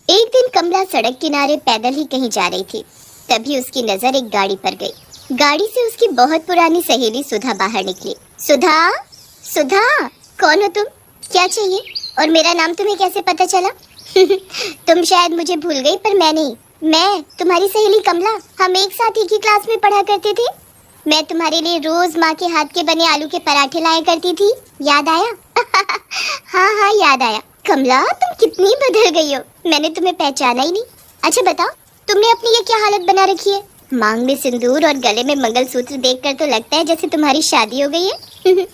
एक दिन कमला सड़क किनारे पैदल ही कहीं जा रही थी। तभी उसकी नजर एक गाड़ी पर गई। गाड़ी से उसकी बहुत पुरानी सहेली सुधा बाहर निकली। सुधा, सुधा, कौन हो तुम? क्या चाहिए? और मेरा नाम तुम्हें कैसे पता चला? तुम शायद मुझे भूल गई, पर मैं नहीं। मैं तुम्हारी सहेली कमला। हम एक साथ एक ही क्लास में पढ़ा करते थे। मैं तुम्हारे लिए रोज माँ के हाथ के बने आलू के पराठे लाया करती थी। याद आया? हाँ हाँ, याद आया। कमला, तुम कितनी बदल गई हो। मैंने तुम्हें पहचाना ही नहीं। अच्छा बताओ, तुमने अपनी ये क्या हालत बना रखी है? मांग में सिंदूर और गले में मंगलसूत्र देखकर तो लगता है जैसे तुम्हारी शादी हो गई है।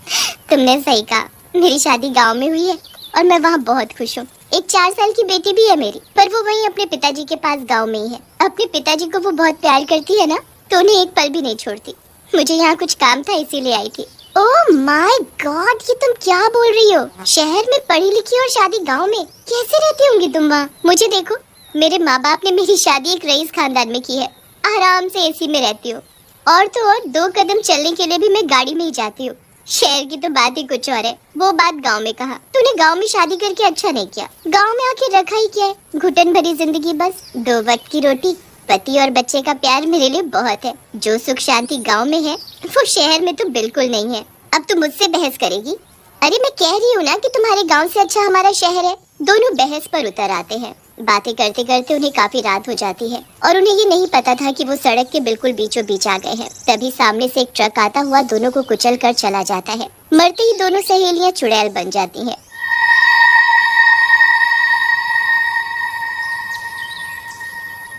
तुमने सही कहा, मेरी शादी गांव में हुई है और मैं वहाँ बहुत खुश हूँ। एक 4 साल की बेटी भी है मेरी, पर वो वहीं अपने पिताजी के पास गाँव में ही है। अपने पिताजी को वो बहुत प्यार करती है ना, तो उन्हें एक पल भी नहीं छोड़ती। मुझे यहाँ कुछ काम था, इसीलिए आई थी। ओह माय गॉड, ये तुम क्या बोल रही हो? शहर में पढ़ी लिखी और शादी गांव में, कैसे रहती होंगी तुम वहाँ? मुझे देखो, मेरे माँ बाप ने मेरी शादी एक रईस खानदान में की है। आराम से एसी में रहती हूँ, और तो और 2 कदम चलने के लिए भी मैं गाड़ी में ही जाती हूँ। शहर की तो बात ही कुछ और है। वो बात गांव में कहा। तूने गांव में शादी करके अच्छा नहीं किया। गांव में आके रखा ही क्या है? घुटन भरी जिंदगी, बस 2 वक्त की रोटी, पति और बच्चे का प्यार मेरे लिए बहुत है। जो सुख शांति गांव में है वो शहर में तो बिल्कुल नहीं है। अब तुम मुझसे बहस करेगी? अरे मैं कह रही हूँ ना कि तुम्हारे गांव से अच्छा हमारा शहर है। दोनों बहस पर उतर आते हैं। बातें करते करते उन्हें काफी रात हो जाती है और उन्हें ये नहीं पता था कि वो सड़क के बिल्कुल बीचों बीच आ गए हैं। तभी सामने से एक ट्रक आता हुआ दोनों को कुचल कर चला जाता है। मरते ही दोनों सहेलियां चुड़ैल बन जाती हैं।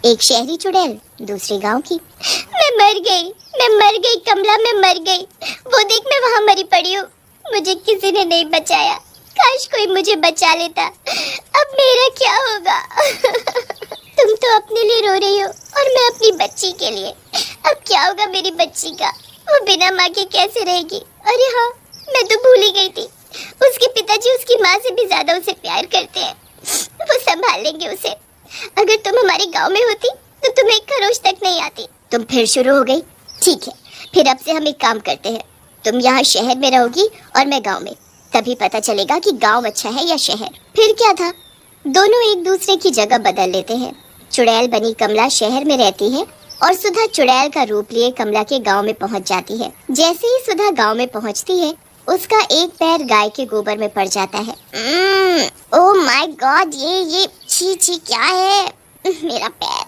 एक शहरी चुड़ैल, दूसरी गांव की। मैं मर गई कमला, मैं मर गई। वो देख, मैं वहाँ मरी पड़ी हूँ। मुझे किसी ने नहीं बचाया। काश कोई मुझे बचा लेता। अब मेरा क्या होगा? तुम तो अपने लिए रो रही हो और मैं अपनी बच्ची के लिए। अब क्या होगा मेरी बच्ची का? वो बिना माँ के कैसे रहेगी? अरे हाँ, मैं तो भूल ही गई थी। उसके पिताजी उसकी माँ से भी ज्यादा उसे प्यार करते हैं। वो संभाल लेंगे उसे। अगर तुम हमारे गांव में होती तो तुम एक खरोच तक नहीं आती। तुम फिर शुरू हो गई। ठीक है, फिर अब से हम एक काम करते हैं। तुम यहाँ शहर में रहोगी और मैं गांव में। तभी पता चलेगा कि गांव अच्छा है या शहर। फिर क्या था, दोनों एक दूसरे की जगह बदल लेते हैं। चुड़ैल बनी कमला शहर में रहती है और सुधा चुड़ैल का रूप लिए कमला के गांव में पहुंच जाती है। जैसे ही सुधा गांव में पहुंचती है, उसका एक पैर गाय के गोबर में पड़ जाता है। ओह माय गॉड, ये छी छी क्या है? मेरा पैर,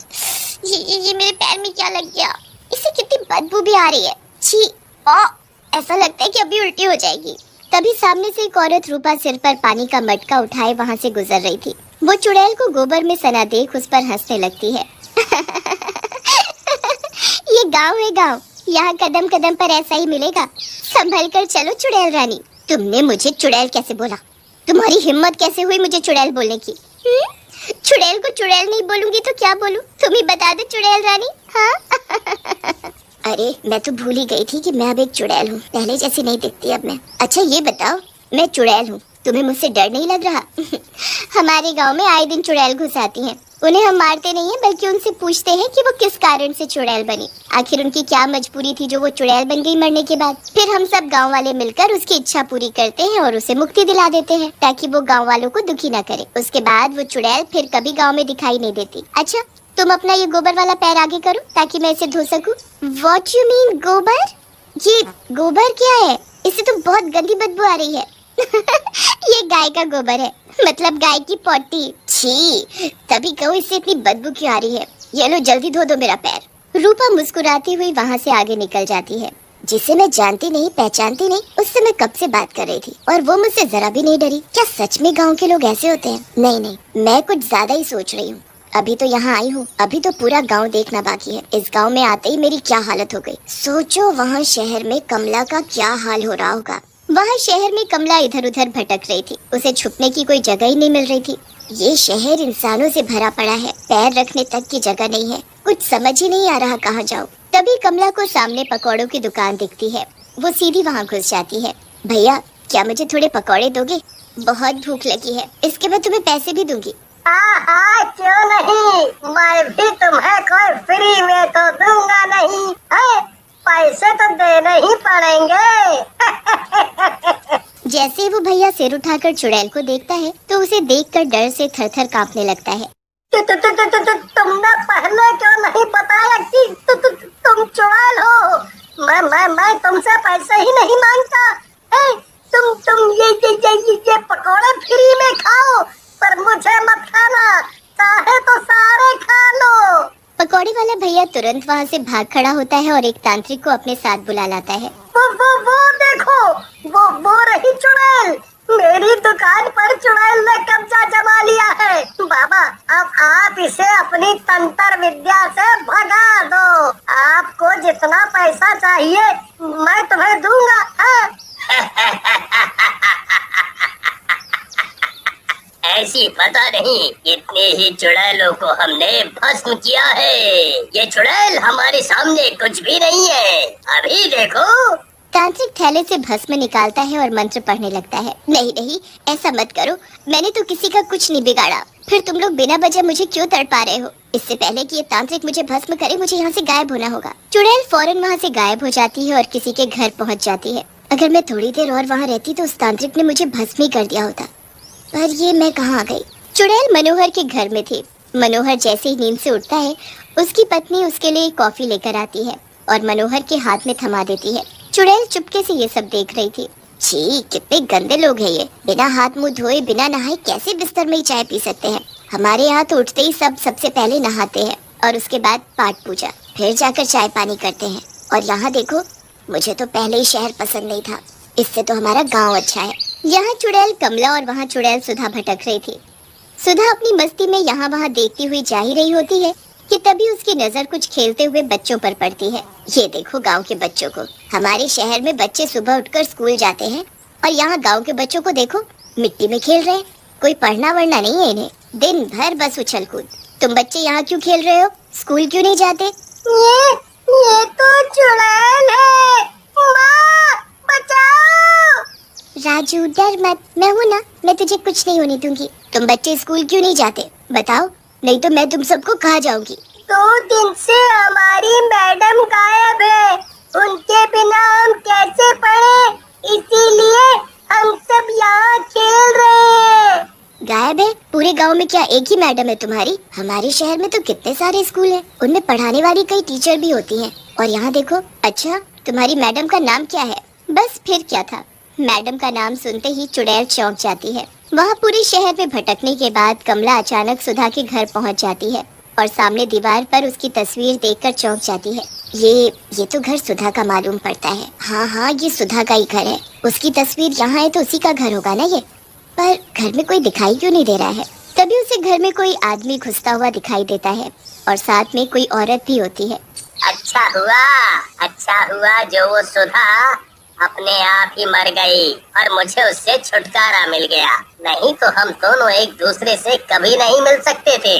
ये मेरे पैर में क्या लग गया? इससे कितनी बदबू भी आ रही है। छी, ऐसा लगता है कि अभी उल्टी हो जाएगी। तभी सामने से एक औरत रूपा सिर पर पानी का मटका उठाए वहाँ से गुजर रही थी। वो चुड़ैल को गोबर में सना देख उस पर हंसने लगती है। ये गांव है गांव, यहाँ कदम कदम पर ऐसा ही मिलेगा। संभल कर चलो चुड़ैल रानी। तुमने मुझे चुड़ैल कैसे बोला? तुम्हारी हिम्मत कैसे हुई मुझे चुड़ैल बोलने की? चुड़ैल को चुड़ैल नहीं बोलूंगी तो क्या बोलूं? तुम ही बता दो चुड़ैल रानी। हाँ? अरे मैं तो भूल ही गई थी कि मैं अब एक चुड़ैल हूँ। पहले जैसी नहीं दिखती अब मैं। अच्छा ये बताओ, मैं चुड़ैल हूँ, तुम्हें मुझसे डर नहीं लग रहा? हमारे गांव में आए दिन चुड़ैल घुस आती हैं। उन्हें हम मारते नहीं हैं, बल्कि उनसे पूछते हैं कि वो किस कारण से चुड़ैल बनी। आखिर उनकी क्या मजबूरी थी जो वो चुड़ैल बन गई मरने के बाद। फिर हम सब गांव वाले मिलकर उसकी इच्छा पूरी करते हैं और उसे मुक्ति दिला देते हैं, ताकि वो गांव वालों को दुखी न करे। उसके बाद वो चुड़ैल फिर कभी गाँव में दिखाई नहीं देती। अच्छा, तुम अपना ये गोबर वाला पैर आगे करो ताकि मैं इसे धो सकूं। What you mean गोबर? ये गोबर क्या है? इससे तो बहुत गंदी बदबू आ रही है। ये गाय का गोबर है, मतलब गाय की पॉटी। छी, तभी कहो इससे इतनी बदबू क्यों आ रही है। ये लो जल्दी धो दो मेरा पैर। रूपा मुस्कुराती हुई वहाँ से आगे निकल जाती है। जिसे मैं जानती नहीं पहचानती नहीं, उससे मैं कब से बात कर रही थी और वो मुझसे जरा भी नहीं डरी। क्या सच में गाँव के लोग ऐसे होते हैं? नहीं, मैं कुछ ज्यादा ही सोच रही हूँ। अभी तो यहाँ आई हूँ, अभी तो पूरा गांव देखना बाकी है। इस गांव में आते ही मेरी क्या हालत हो गई। सोचो वहाँ शहर में कमला का क्या हाल हो रहा होगा। वहाँ शहर में कमला इधर उधर भटक रही थी। उसे छुपने की कोई जगह ही नहीं मिल रही थी। ये शहर इंसानों से भरा पड़ा है, पैर रखने तक की जगह नहीं है। कुछ समझ ही नहीं आ रहा कहाँ जाऊँ। तभी कमला को सामने पकौड़ों की दुकान दिखती है। वो सीधी वहाँ घुस जाती है। भैया, क्या मुझे थोड़े पकौड़े दोगे? बहुत भूख लगी है, इसके बाद तुम्हें पैसे भी दूंगी। हाँ, क्यों नहीं, मैं भी तुम्हें कोई फ्री में तो दूंगा नहीं है? पैसे तो देने ही पड़ेंगे। जैसे वो भैया सिर उठाकर चुड़ैल को देखता है तो उसे देखकर डर से थर-थर कांपने लगता है। तुमने पहले क्यों नहीं बताया कि तुम चुड़ैल हो? मैं तुमसे पैसे ही नहीं मांगता। ए, तुम ये पकौड़े फ्री में खाओ, पर मुझे मत खाना, चाहे तो सारे खा लो। पकौड़े वाला भैया तुरंत वहाँ से भाग खड़ा होता है और एक तांत्रिक को अपने साथ बुला लाता है। वो देखो, वो रही चुड़ैल। मेरी दुकान पर चुड़ैल ने कब्जा जमा लिया है। बाबा, अब आप इसे अपनी तंत्र विद्या से भगा दो। आपको जितना पैसा चाहिए मैं तुम्हें दूंगा। ऐसी पता नहीं कितने ही चुड़ैलों को हमने भस्म किया है। ये चुड़ैल हमारे सामने कुछ भी नहीं है, अभी देखो। तांत्रिक थैले से भस्म निकालता है और मंत्र पढ़ने लगता है। नहीं नहीं, ऐसा मत करो, मैंने तो किसी का कुछ नहीं बिगाड़ा। फिर तुम लोग बिना वजह मुझे क्यों तड़पा रहे हो? इससे पहले कि ये तांत्रिक मुझे भस्म करे, मुझे यहाँ से गायब होना होगा। चुड़ैल फौरन वहाँ से गायब हो जाती है और किसी के घर पहुँच जाती है। अगर मैं थोड़ी देर और वहाँ रहती तो उस तांत्रिक ने मुझे भस्म ही कर दिया होता। पर ये मैं कहाँ आ गई? चुड़ैल मनोहर के घर में थी। मनोहर जैसे ही नींद से उठता है, उसकी पत्नी उसके लिए कॉफी लेकर आती है और मनोहर के हाथ में थमा देती है। चुड़ैल चुपके से ये सब देख रही थी। छी, कितने गंदे लोग हैं ये। बिना हाथ मुंह धोए, बिना नहाए कैसे बिस्तर में ही चाय पी सकते हैं? हमारे यहाँ तो उठते ही सब सबसे पहले नहाते हैं और उसके बाद पाठ पूजा, फिर जाकर चाय पानी करते हैं। और यहाँ देखो, मुझे तो पहले ही शहर पसंद नहीं था, इससे तो हमारा गाँव अच्छा है। यहाँ चुड़ैल कमला और वहाँ चुड़ैल सुधा भटक रही थी। सुधा अपनी मस्ती में यहाँ वहाँ देखती हुई जा ही रही होती है कि तभी उसकी नजर कुछ खेलते हुए बच्चों पर पड़ती है। ये देखो गांव के बच्चों को। हमारे शहर में बच्चे सुबह उठकर स्कूल जाते हैं और यहाँ गांव के बच्चों को देखो, मिट्टी में खेल रहे हैं। कोई पढ़ना वढ़ना नहीं है इन्हें, दिन भर बस उछल कूद। तुम बच्चे यहाँ क्यों खेल रहे हो? स्कूल क्यों नहीं जाते? ये तो चुड़ैल है। माँ, बचाओ। राजू डर मत, मैं हूँ ना, मैं तुझे कुछ नहीं होने दूंगी। तुम बच्चे स्कूल क्यों नहीं जाते बताओ, नहीं तो मैं तुम सबको खा जाऊंगी। 2 दिन से हमारी मैडम गायब है, उनके बिना हम कैसे पढ़े, इसीलिए हम सब यहाँ खेल रहे हैं। गायब है? पूरे गांव में क्या एक ही मैडम है तुम्हारी? हमारे शहर में तो कितने सारे स्कूल हैं, उनमें पढ़ाने वाली कई टीचर भी होती हैं। और यहाँ देखो। अच्छा, तुम्हारी मैडम का नाम क्या है? बस फिर क्या था, मैडम का नाम सुनते ही चुड़ैल चौंक जाती है। वहाँ पूरे शहर में भटकने के बाद कमला अचानक सुधा के घर पहुँच जाती है और सामने दीवार पर उसकी तस्वीर देखकर चौंक जाती है। ये तो घर सुधा का मालूम पड़ता है। हाँ, ये सुधा का ही घर है। उसकी तस्वीर यहाँ है तो उसी का घर होगा ना ये। पर घर में कोई दिखाई क्यों नहीं दे रहा है? तभी उसे घर में कोई आदमी घुसता हुआ दिखाई देता है और साथ में कोई औरत भी होती है। अच्छा हुआ जो वो सुधा अपने आप ही मर गई और मुझे उससे छुटकारा मिल गया, नहीं तो हम दोनों एक दूसरे से कभी नहीं मिल सकते थे।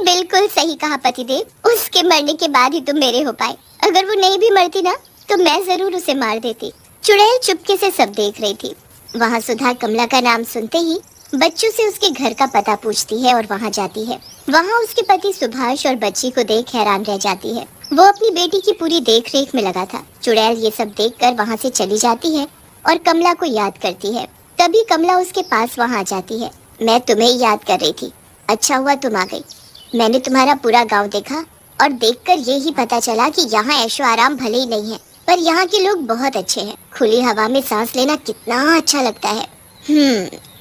बिल्कुल सही कहा पतिदेव, उसके मरने के बाद ही तुम मेरे हो पाए। अगर वो नहीं भी मरती ना तो मैं जरूर उसे मार देती। चुड़ैल चुपके से सब देख रही थी। वहाँ सुधा कमला का नाम सुनते ही बच्चों से उसके घर का पता पूछती है और वहाँ जाती है। वहाँ उसके पति सुभाष और बच्ची को देख हैरान रह जाती है। वो अपनी बेटी की पूरी देख रेख में लगा था। चुड़ैल ये सब देखकर वहाँ से चली जाती है और कमला को याद करती है। तभी कमला उसके पास वहाँ आ जाती है। मैं तुम्हें याद कर रही थी, अच्छा हुआ तुम आ गई। मैंने तुम्हारा पूरा गाँव देखा और देखकर यही पता चला कि यहाँ ऐशो आराम भले ही नहीं है, पर यहाँ के लोग बहुत अच्छे हैं। खुली हवा में सांस लेना कितना अच्छा लगता है।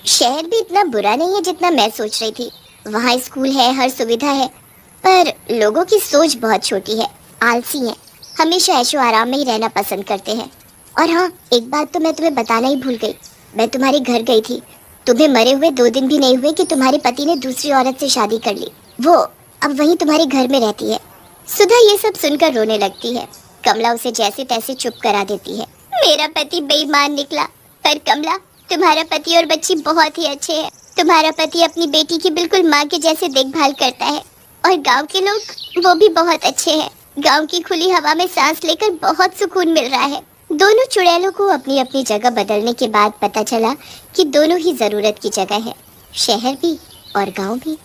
शहर भी इतना बुरा नहीं है जितना मैं सोच रही थी। वहाँ स्कूल है, हर सुविधा है, पर लोगों की सोच बहुत छोटी है, आलसी है, हमेशा ऐशो आराम में ही रहना पसंद करते हैं। और हाँ, एक बात तो मैं तुम्हें बताना ही भूल गई। मैं तुम्हारे घर गई थी, तुम्हें मरे हुए 2 दिन भी नहीं हुए कि तुम्हारे पति ने दूसरी औरत से शादी कर ली। वो अब वहीं तुम्हारे घर में रहती है। सुधा ये सब सुनकर रोने लगती है। कमला उसे जैसे तैसे चुप करा देती है। मेरा पति बेईमान निकला, पर कमला तुम्हारा पति और बच्ची बहुत ही अच्छे हैं। तुम्हारा पति अपनी बेटी की बिल्कुल माँ के जैसे देखभाल करता है और गांव के लोग वो भी बहुत अच्छे हैं। गांव की खुली हवा में सांस लेकर बहुत सुकून मिल रहा है। दोनों चुड़ैलों को अपनी अपनी जगह बदलने के बाद पता चला कि दोनों ही जरूरत की जगह है, शहर भी और गांव भी।